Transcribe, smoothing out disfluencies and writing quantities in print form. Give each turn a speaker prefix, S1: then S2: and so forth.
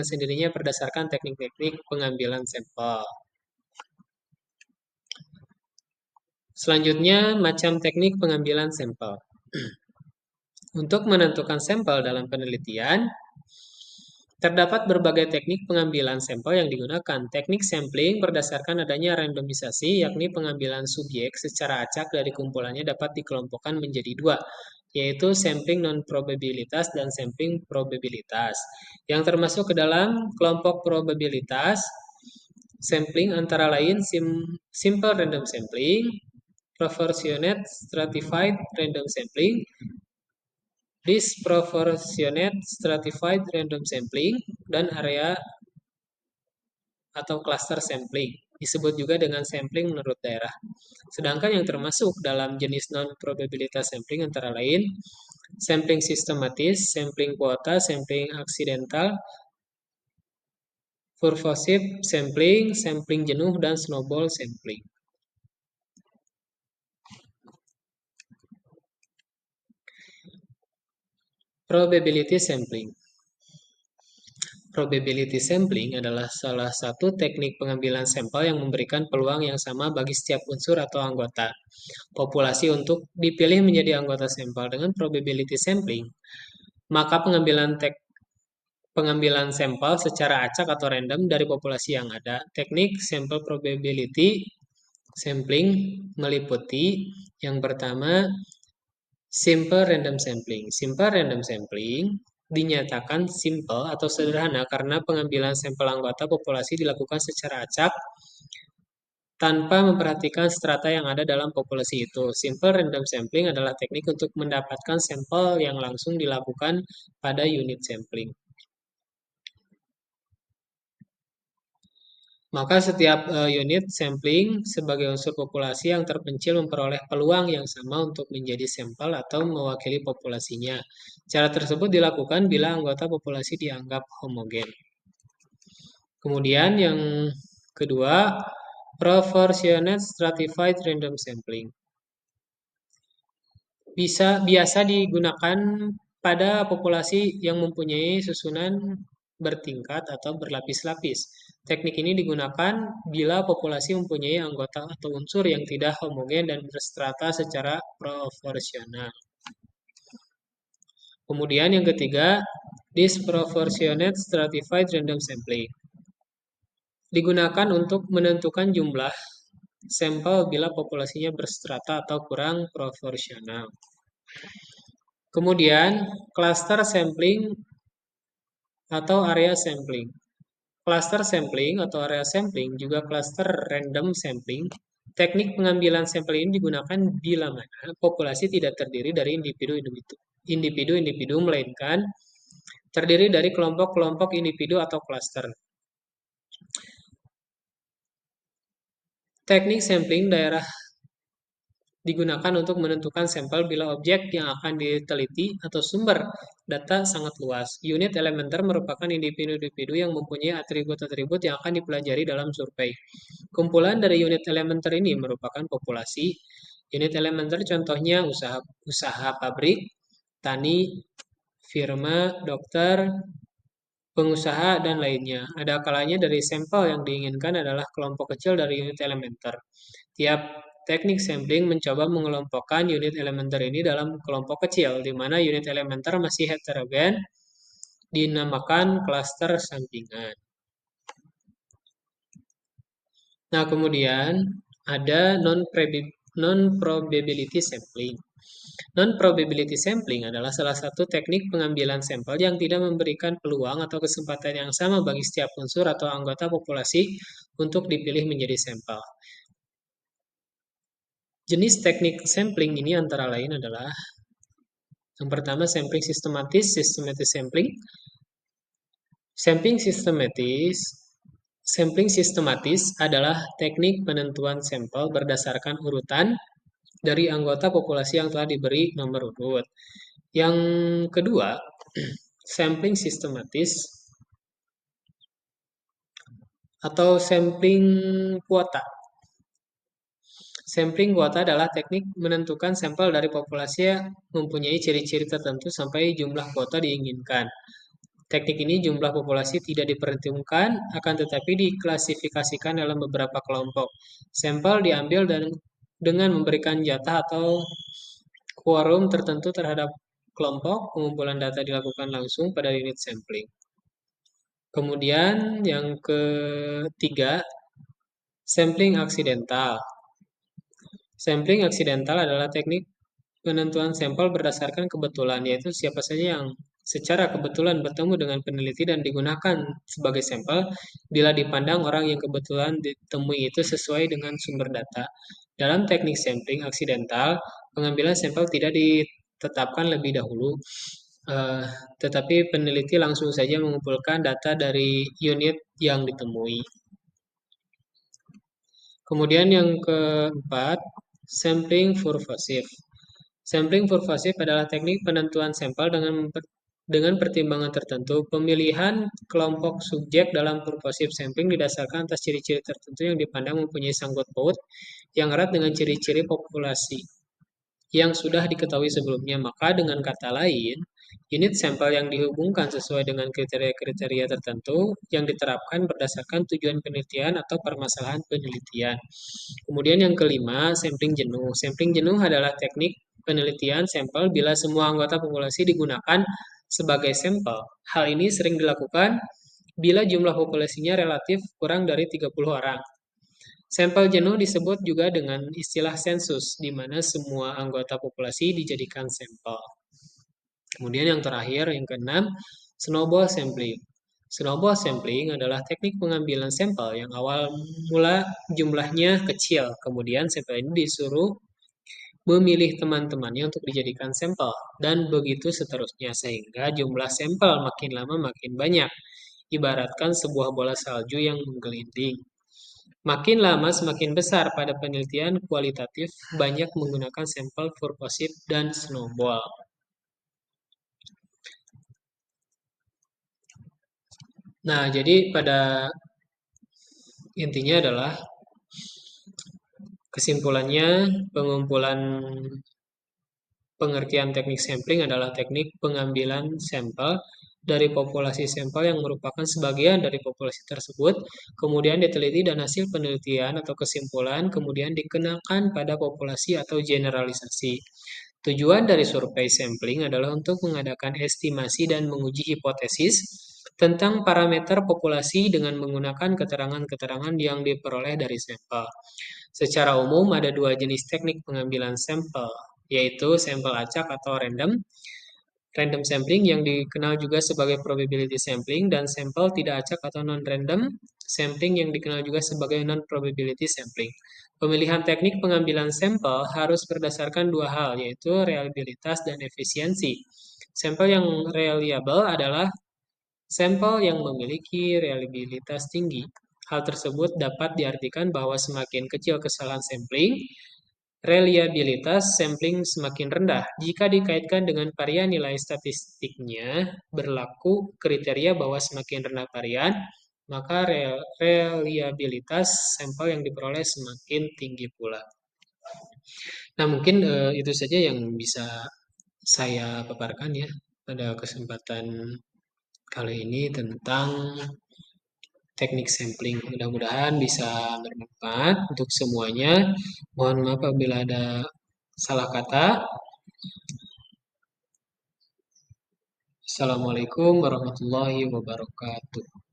S1: sendirinya berdasarkan teknik-teknik pengambilan sampel. Selanjutnya, macam teknik pengambilan sampel. Untuk menentukan sampel dalam penelitian, terdapat berbagai teknik pengambilan sampel yang digunakan. Teknik sampling berdasarkan adanya randomisasi, yakni pengambilan subjek secara acak dari kumpulannya dapat dikelompokkan menjadi dua, yaitu sampling non-probabilitas dan sampling probabilitas. Yang termasuk ke dalam kelompok probabilitas, sampling antara lain simple random sampling, proportionate stratified random sampling, disproportionate stratified random sampling, dan area atau cluster sampling. Disebut juga dengan sampling menurut daerah. Sedangkan yang termasuk dalam jenis non-probabilitas sampling antara lain sampling sistematis, sampling kuota, sampling aksidental, purposive sampling, sampling jenuh, dan snowball sampling. Probability sampling. Probability sampling adalah salah satu teknik pengambilan sampel yang memberikan peluang yang sama bagi setiap unsur atau anggota populasi untuk dipilih menjadi anggota sampel. Dengan probability sampling, maka pengambilan sampel secara acak atau random dari populasi yang ada. Teknik sample probability sampling meliputi yang pertama, simple random sampling. Simple random sampling dinyatakan simple atau sederhana karena pengambilan sampel anggota populasi dilakukan secara acak tanpa memperhatikan strata yang ada dalam populasi itu. Simple random sampling adalah teknik untuk mendapatkan sampel yang langsung dilakukan pada unit sampling. Maka setiap unit sampling sebagai unsur populasi yang terpencil memperoleh peluang yang sama untuk menjadi sampel atau mewakili populasinya. Cara tersebut dilakukan bila anggota populasi dianggap homogen. Kemudian yang kedua, proportionate stratified random sampling. Biasa digunakan pada populasi yang mempunyai susunan bertingkat atau berlapis-lapis. Teknik ini digunakan bila populasi mempunyai anggota atau unsur yang tidak homogen dan berstrata secara proporsional. Kemudian yang ketiga, disproportionate stratified random sampling. Digunakan untuk menentukan jumlah sampel bila populasinya berstrata atau kurang proporsional. Kemudian, cluster sampling atau area sampling. Cluster sampling atau area sampling juga cluster random sampling. Teknik pengambilan sampel ini digunakan bila mana populasi tidak terdiri dari individu-individu, melainkan terdiri dari kelompok-kelompok individu atau cluster. Teknik sampling daerah digunakan untuk menentukan sampel bila objek yang akan diteliti atau sumber data sangat luas. Unit elementer merupakan individu-individu yang mempunyai atribut-atribut yang akan dipelajari dalam survei. Kumpulan dari unit elementer ini merupakan populasi. Unit elementer contohnya usaha pabrik, tani, firma, dokter, pengusaha, dan lainnya. Ada kalanya dari sampel yang diinginkan adalah kelompok kecil dari unit elementer. Tiap teknik sampling mencoba mengelompokkan unit elementer ini dalam kelompok kecil, di mana unit elementer masih heterogen, dinamakan klaster sampingan. Nah, kemudian ada non-probability sampling. Non-probability sampling adalah salah satu teknik pengambilan sampel yang tidak memberikan peluang atau kesempatan yang sama bagi setiap unsur atau anggota populasi untuk dipilih menjadi sampel. Jenis teknik sampling ini antara lain adalah yang pertama sampling sistematis, systematic sampling. Sampling sistematis adalah teknik penentuan sampel berdasarkan urutan dari anggota populasi yang telah diberi nomor urut. Yang kedua, sampling sistematis atau sampling kuota. Sampling kuota adalah teknik menentukan sampel dari populasi yang mempunyai ciri-ciri tertentu sampai jumlah kuota diinginkan. Teknik ini jumlah populasi tidak diperhitungkan, akan tetapi diklasifikasikan dalam beberapa kelompok. Sampel diambil dengan memberikan jatah atau quorum tertentu terhadap kelompok, pengumpulan data dilakukan langsung pada unit sampling. Kemudian yang ketiga, sampling aksidental. Sampling aksidental adalah teknik penentuan sampel berdasarkan kebetulan, yaitu siapa saja yang secara kebetulan bertemu dengan peneliti dan digunakan sebagai sampel bila dipandang orang yang kebetulan ditemui itu sesuai dengan sumber data. Dalam teknik sampling aksidental, pengambilan sampel tidak ditetapkan lebih dahulu, eh, tetapi peneliti langsung saja mengumpulkan data dari unit yang ditemui. Kemudian yang keempat, sampling purposive. Sampling purposive adalah teknik penentuan sampel dengan pertimbangan tertentu. Pemilihan kelompok subjek dalam purposive sampling didasarkan atas ciri-ciri tertentu yang dipandang mempunyai sangkut paut yang erat dengan ciri-ciri populasi yang sudah diketahui sebelumnya. Maka dengan kata lain, unit sampel yang dihubungkan sesuai dengan kriteria-kriteria tertentu yang diterapkan berdasarkan tujuan penelitian atau permasalahan penelitian. Kemudian yang kelima, sampling jenuh. Sampling jenuh adalah teknik penelitian sampel bila semua anggota populasi digunakan sebagai sampel. Hal ini sering dilakukan bila jumlah populasinya relatif kurang dari 30 orang. Sampel jenuh disebut juga dengan istilah sensus, di mana semua anggota populasi dijadikan sampel. Kemudian yang terakhir, yang keenam, snowball sampling. Snowball sampling adalah teknik pengambilan sampel yang awal mula jumlahnya kecil. Kemudian sampel ini disuruh memilih teman-temannya untuk dijadikan sampel. Dan begitu seterusnya, sehingga jumlah sampel makin lama makin banyak. Ibaratkan sebuah bola salju yang menggelinding. Makin lama semakin besar. Pada penelitian kualitatif banyak menggunakan sampel purposive dan snowball. Nah, jadi pada intinya adalah kesimpulannya pengumpulan pengertian teknik sampling adalah teknik pengambilan sampel dari populasi sampel yang merupakan sebagian dari populasi tersebut, kemudian diteliti dan hasil penelitian atau kesimpulan kemudian dikenakan pada populasi atau generalisasi. Tujuan dari survei sampling adalah untuk mengadakan estimasi dan menguji hipotesis tentang parameter populasi dengan menggunakan keterangan-keterangan yang diperoleh dari sampel. Secara umum ada dua jenis teknik pengambilan sampel, yaitu sampel acak atau random sampling yang dikenal juga sebagai probability sampling, dan sampel tidak acak atau non-random sampling yang dikenal juga sebagai non-probability sampling. Pemilihan teknik pengambilan sampel harus berdasarkan dua hal, yaitu reliabilitas dan efisiensi. Sampel yang reliable adalah sampel yang memiliki reliabilitas tinggi. Hal tersebut dapat diartikan bahwa semakin kecil kesalahan sampling, reliabilitas sampling semakin rendah. Jika dikaitkan dengan varian nilai statistiknya, berlaku kriteria bahwa semakin rendah varian, maka reliabilitas sampel yang diperoleh semakin tinggi pula. Nah, mungkin itu saja yang bisa saya paparkan ya pada kesempatan kali ini tentang teknik sampling. Mudah-mudahan bisa bermanfaat untuk semuanya. Mohon maaf apabila ada salah kata. Assalamualaikum warahmatullahi wabarakatuh.